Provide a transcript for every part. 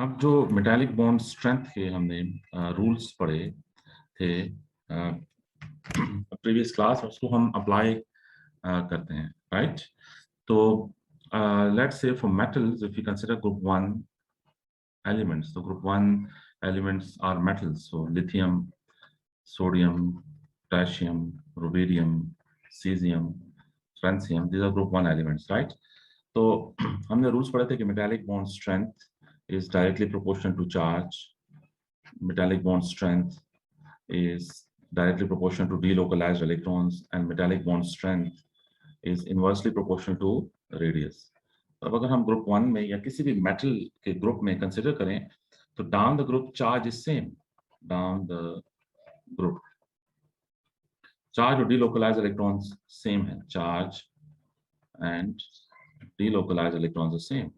अब जो metallic bond strength के हमने रूल्स पढ़े थे प्रीवियस क्लास, उसको हम अप्लाई करते हैं, राइट? तो let's say for metals if you consider group 1 elements, so group 1 elements are metals, so lithium, sodium, potassium, rubidium, cesium, francium, these are group 1 elements, right? तो हमने rules पढ़े थे कि metallic bond strength is directly proportional to charge, metallic bond strength is directly proportional to delocalized electrons, and metallic bond strength is inversely proportional to radius. अब अगर हम group 1 में या किसी भी मेटल के ग्रुप में कंसिडर करें तो down the group charge is same, down the group charge और डीलोकलाइज इलेक्ट्रॉन्स सेम है, charge and delocalize electrons are same,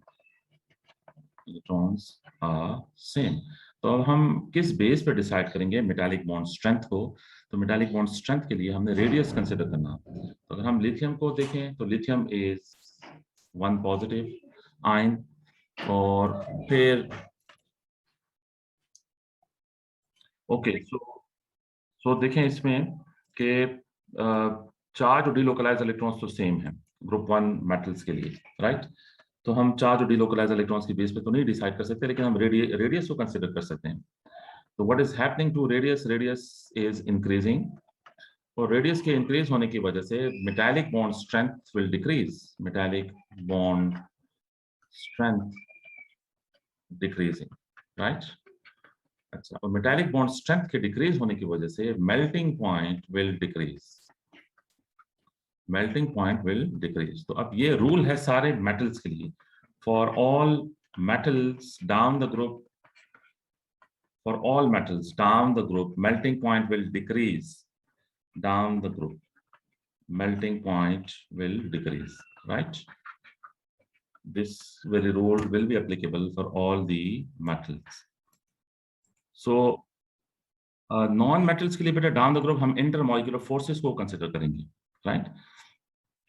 electrons are same. तो अब हम किस बेस पर डिसाइड करेंगे मेटालिक बॉन्ड स्ट्रेंथ को? तो मेटालिक बॉन्ड स्ट्रेंथ के लिए हमने रेडियस कंसिडर करना। तो अगर हम लिथियम को देखें तो लिथियम इज 1 पॉजिटिव आयन, और फिर ओके सो देखें इसमें कि चार्ज और डीलोकलाइज इलेक्ट्रॉन्स तो सेम है ग्रुप 1 मेटल्स के लिए, राइट? तो हम चार्ज और डीलोकलाइज इलेक्ट्रॉन्स की बेस पे तो नहीं डिसाइड कर सकते, लेकिन हम रेडियस को कंसिडर कर सकते हैं। तो what is happening to radius? Radius is increasing, और रेडियस के इंक्रीज होने की वजह से metallic bond strength will decrease, metallic bond strength decreasing, right? अच्छा, और मेटालिक बॉन्ड स्ट्रेंथ के डिक्रीज होने की वजह से melting point will decrease, melting point will decrease. तो अब ये रूल है सारे मेटल्स के लिए, for all metals down the group, for all metals down the group, melting point will decrease down the group, melting point will decrease, right? This very rule will be applicable for all the metals. So non metals के लिए बेटा down the group हम intermolecular forces को consider करेंगे, right?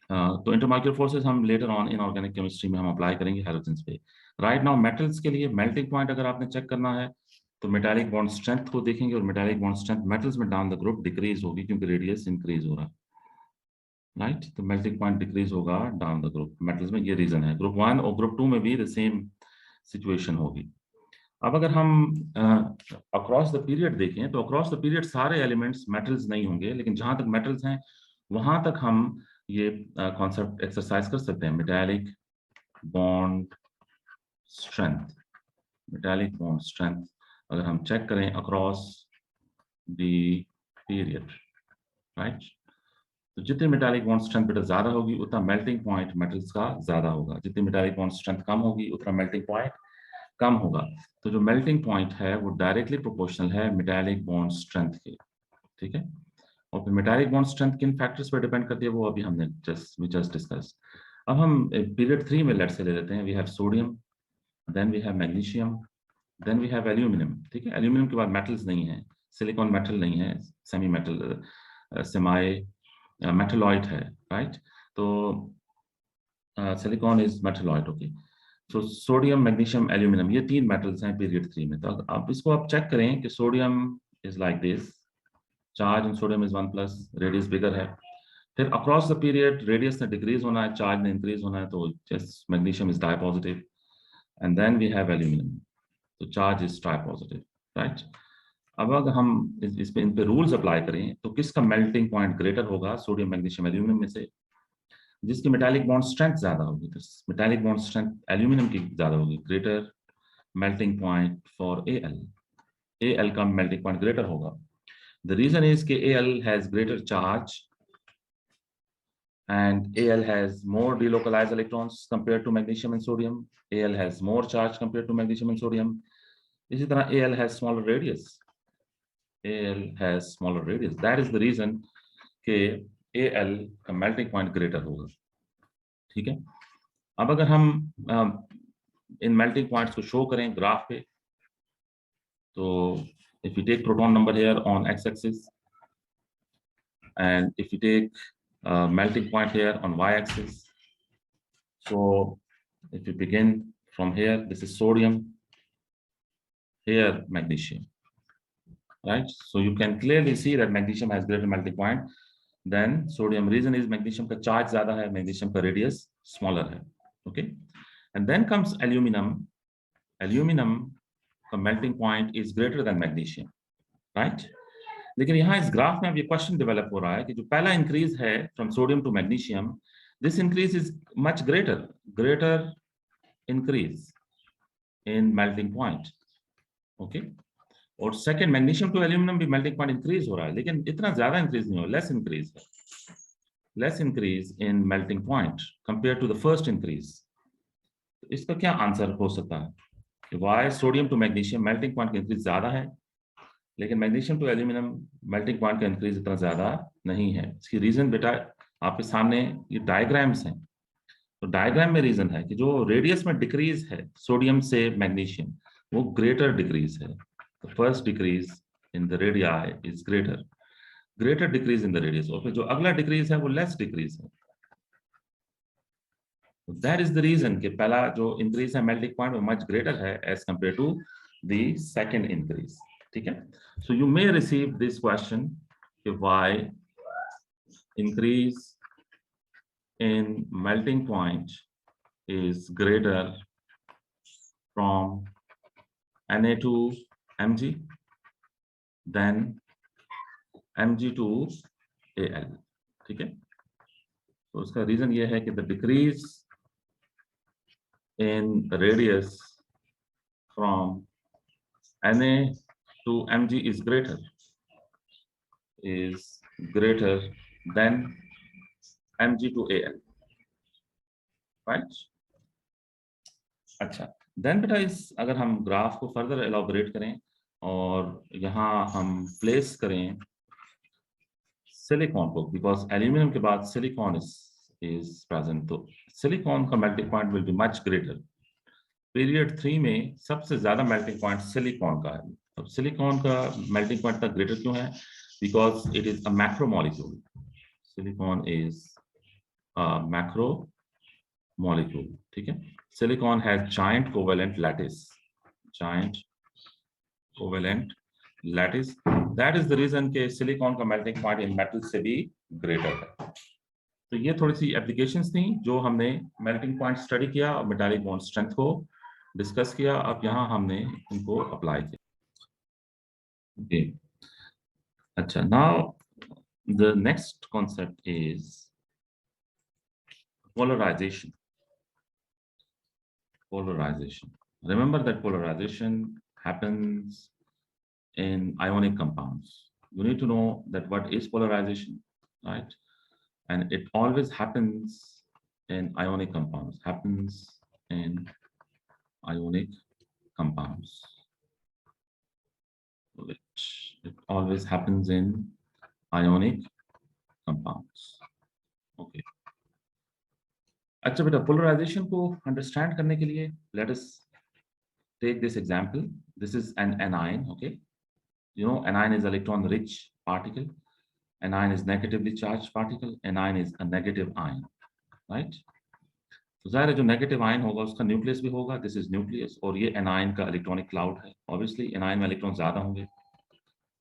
तो intermolecular forces हम later on in organic chemistry में हम अप्लाई करेंगे हैलोजेंस पे। राइट नाउ मेटल्स के लिए मेल्टिंग पॉइंट अगर आपने चेक करना है तो मेटालिक बॉन्ड स्ट्रेंथ को देखेंगे, और मेटालिक बॉन्ड स्ट्रेंथ मेटल्स में डाउन द ग्रुप डिक्रीज होगी क्योंकि रेडियस इंक्रीज हो रहा है, राइट? तो मेल्टिंग पॉइंट डिक्रीज होगा डाउन द ग्रुप मेटल्स में, ये रीजन है। ग्रुप 1 और ग्रुप 2 में भी द सेम सिचुएशन होगी। अब अगर हम अक्रॉस द पीरियड देखें तो अक्रॉस द पीरियड सारे एलिमेंट्स मेटल्स नहीं होंगे, लेकिन जहां तक मेटल्स हैं वहां तक हम ये कॉन्सेप्ट एक्सरसाइज कर सकते हैं। Metallic bond strength, metallic bond strength अगर हम चेक करें अक्रॉस द पीरियड, राइट? तो जितनी मेटालिक बॉन्ड स्ट्रेंथ बेटा ज्यादा होगी उतना मेल्टिंग पॉइंट मेटल्स का ज्यादा होगा, जितनी मेटालिक बॉन्ड स्ट्रेंथ कम होगी उतना मेल्टिंग पॉइंट कम होगा। तो जो मेल्टिंग पॉइंट है वो डायरेक्टली प्रोपोर्शनल है मेटालिक बॉन्ड स्ट्रेंथ के, ठीक है? और फिर मेटालिक बॉन्ड स्ट्रेंथ किन फैक्टर्स पर डिपेंड करती है वो अभी हमने जस्ट डिस्कस। अब हम पीरियड 3 में लेट से ले लेते हैं। We have sodium, then we have magnesium, then we have aluminium, ठीक है? एल्यूमिनियम के बाद मेटल्स नहीं है, सिलिकॉन मेटल नहीं है, सेमी मेटल सेमी मेटलॉइड है, राइट? तो silicon is metalloid, okay. So sodium, magnesium, aluminium, ये 3 मेटल्स हैं पीरियड 3 में। तो अब इसको आप चेक करें कि sodium is like this, charge in sodium is 1+, radius bigger है। फिर अक्रॉस द पीरियड रेडियस ने डिक्रीज होना है, चार्ज ने इंक्रीज होना है, तो just magnesium is di positive, and then we have aluminium, तो charge is tri positive, right? अब अगर हम इस पे इन पे रूल्स अप्लाई करें तो किसका मेल्टिंग पॉइंट ग्रेटर होगा? सोडियम, मैग्नीशियम, एल्यूमिनियम में से जिसकी मेटालिक बॉन्ड स्ट्रेंथ ज्यादा होगी, तो मेटालिक बॉन्ड स्ट्रेंथ एल्यूमिनियम की ज्यादा होगी, greater melting point for L का मेल्टिंग पॉइंट ग्रेटर होगा। द रीजन इज कि L has greater charge and Al has more delocalized electrons compared to magnesium and sodium. Al has more charge compared to magnesium and sodium. इसी तरह Al has smaller radius. Al has smaller radius. That is the reason कि Al का melting point greater होगा, ठीक है? अब अगर हम इन melting points को शो करें ग्राफ पे, तो if you take proton number here on x-axis and if you take melting point here on y-axis. So if you begin from here, this is sodium, here magnesium, right? So you can clearly see that magnesium has greater melting point than sodium. Reason is magnesium का charge ज़्यादा है, magnesium का radius smaller है, okay? And then comes aluminum. Aluminum का melting point is greater than magnesium, right? लेकिन यहाँ इस graph में अब ये क्वेश्चन डेवलप हो रहा है कि जो पहला इंक्रीज है from sodium to magnesium, this increase is much greater increase in melting point, okay. और सेकंड मैग्नीशियम टू एल्यूमिनियम भी मेल्टिंग पॉइंट इंक्रीज हो रहा है, लेकिन इतना ज्यादा इंक्रीज नहीं हो, less increase in melting point compare to the first increase. इसका क्या आंसर हो सकता है कि why sodium to magnesium melting point का इंक्रीज ज्यादा है, लेकिन magnesium to aluminium melting point का इंक्रीज इतना ज्यादा नहीं है। इसकी रीजन बेटा आपके सामने ये डायग्राम्स हैं, तो डायग्राम में रीजन है कि जो रेडियस में डिक्रीज है सोडियम से मैग्नीशियम वो ग्रेटर डिक्रीज है। The first decrease in the radii is greater decrease in the radius, और फिर जो अगला डिक्रीज है वो लेस डिक्रीज है। दैट इज द रीजन कि पहला जो इंक्रीज है मेल्टिंग पॉइंट वो मच ग्रेटर है as compare to the second increase, ठीक है। So you may receive this question कि why increase in melting point is greater from Na to Mg than Mg to Al, ठीक है। तो उसका reason ये है कि the decrease in radius from Na to Mg is greater than Mg to Al, right? अच्छा, then बेटा इस अगर हम ग्राफ को फर्दर एलॉबरेट करें और यहाँ हम प्लेस करें सिलिकॉन को, बिकॉज एल्यूमिनियम के बाद सिलिकॉन इज प्रेजेंट, तो सिलिकॉन का melting point will be much greater. Period 3 में सबसे ज्यादा मेल्टिंग पॉइंट सिलिकॉन का है। अब सिलिकॉन का मेल्टिंग पॉइंट तक ग्रेटर क्यों है? Because it is a macro molecule. Silicon is a macro molecule, ठीक है। Silicon has giant covalent lattice. That is the reason कि silicon का melting point in metal से भी greater है। तो ये थोड़ी सी एप्लीकेशंस थी जो हमने मेल्टिंग पॉइंट स्टडी किया और मेटालिक बॉन्ड स्ट्रेंथ को डिस्कस किया। अब यहाँ हमने इनको अप्लाई किया, ओके। अच्छा, now the next concept is polarization. Remember that polarization happens in ionic compounds. You need to know that what is polarization, right? And it always happens in ionic compounds. It always happens in ionic compounds. Okay. अच्छा बेटा, polarisation को understand करने के लिए let us take this example. This is an anion, okay? You know, anion is electron rich particle. Anion is negatively charged particle. Anion is a negative ion, right? तो जाहिर है जो नेगेटिव आयन होगा उसका nucleus भी होगा, this is nucleus, और ये एनायन का इलेक्ट्रॉनिक क्लाउड है। ऑब्वियसली एनायन में इलेक्ट्रॉन ज्यादा होंगे,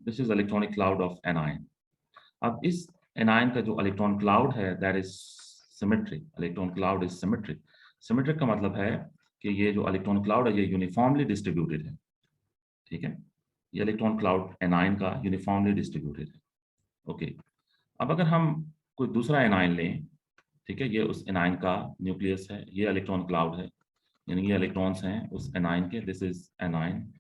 this is electronic cloud of anion. अब इस एनायन का जो इलेक्ट्रॉन क्लाउड है that is symmetric. Electron cloud is symmetric. Symmetric का मतलब है कि ये जो इलेक्ट्रॉन क्लाउड है ये यूनिफॉर्मली डिस्ट्रीब्यूटेड है, ठीक है। ये इलेक्ट्रॉन क्लाउड एनायन का यूनिफॉर्मली डिस्ट्रीब्यूटेड है, ओके। अब अगर हम कोई दूसरा एनायन लें, ठीक है, ये उस एनायन का न्यूक्लियस है, ये इलेक्ट्रॉन क्लाउड है, यानी ये इलेक्ट्रॉन्स हैं उस एनायन के, दिस इज एनायन,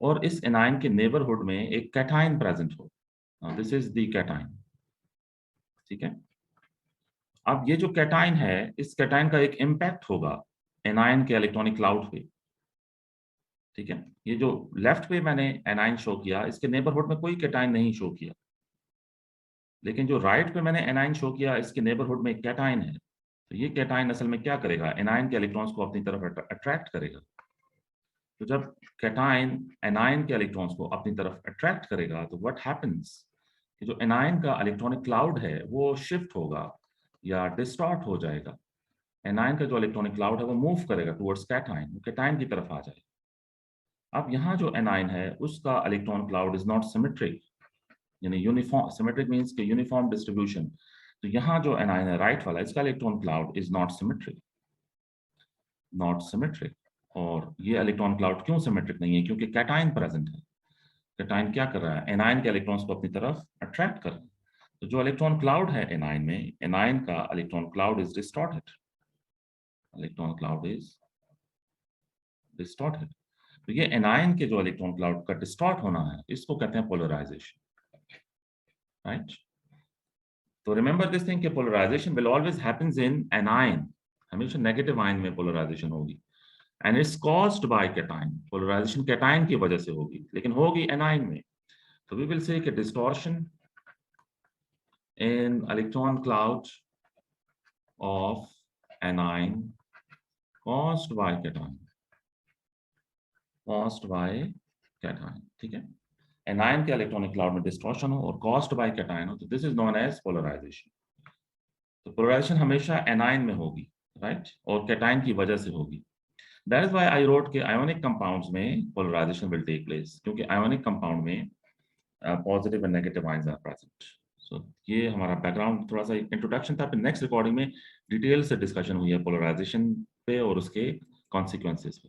और इस एनायन के नेबरहुड में एक कैटायन प्रेजेंट हो, दिस इज द कैटायन, ठीक है। अब ये जो कैटायन है, इस कैटायन का एक इम्पैक्ट होगा एनायन के इलेक्ट्रॉनिक क्लाउड पे, ठीक है। ये जो लेफ्ट पे मैंने एनायन शो किया, इसके नेबरहुड में कोई कैटायन नहीं शो किया, लेकिन जो राइट पे मैंने एनायन शो किया इसके नेबरहुड में एक कैटायन है। तो ये कैटायन असल में क्या करेगा, एनायन के इलेक्ट्रॉन्स को अपनी तरफ अट्रैक्ट करेगा। तो जब कैटायन एनायन के इलेक्ट्रॉन्स को अपनी तरफ अट्रैक्ट करेगा तो व्हाट हैपेंस कि जो एनायन का इलेक्ट्रॉनिक क्लाउड है वो शिफ्ट होगा या डिस्टॉर्ट हो जाएगा। एनायन का जो इलेक्ट्रॉनिक क्लाउड है वो मूव करेगा टुवर्ड्स कैटायन, वो कैटायन की तरफ आ जाएगा। अब यहाँ जो एनाइन है उसका electron cloud is not symmetric, यानी यूनिफॉर्म, सिमेट्रिक मींस कि यूनिफॉर्म डिस्ट्रीब्यूशन। तो यहाँ जो एनाइन है राइट वाला, इसका electron cloud is not symmetric, not symmetric. और ये इलेक्ट्रॉन क्लाउड क्यों सिमेट्रिक नहीं है? क्योंकि कैटाइन प्रेजेंट है। कैटाइन क्या कर रहा है? एनाइन के इलेक्ट्रॉन्स को अपनी तरफ अट्रैक्ट कर रहा है। तो जो इलेक्ट्रॉन क्लाउड है एनाइन में, एनाइन का electron cloud is distorted, electron cloud is distorted. तो ये एनाइन के जो इलेक्ट्रॉन क्लाउड का डिस्टॉर्ट होना है, इसको कहते हैं पोलराइजेशन, राइट? तो रिमेंबर दिस थिंग कि polarization will always happens in anion, हमेशा नेगेटिव आयन में पोलराइजेशन होगी। And it's caused by cation, polarization cation की वजह से होगी, लेकिन होगी एनाइन में। तो वी विल से कि distortion in electron cloud of anion caused by cation, caused by cation, ठीक है? एनायन के इलेक्ट्रॉनिक क्लाउड में डिस्टॉर्शन हो और कॉस्ड बाय कैटायन हो, तो this is known as polarization. तो पोलराइजेशन हमेशा एनायन में होगी, राइट? और कैटायन की वजह से होगी। That is why I wrote के आयोनिक कंपाउंड्स में पोलराइजेशन विल टेक प्लेस, क्योंकि आयोनिक कंपाउंड में positive and negative ions are present. So ये हमारा बैकग्राउंड, थोड़ा सा इंट्रोडक्शन था। फिर नेक्स्ट रिकॉर्डिंग में डिटेल से डिस्कशन हुई है पोलराइजेशन पे और उसके कॉन्सिक्वेंसेस पे।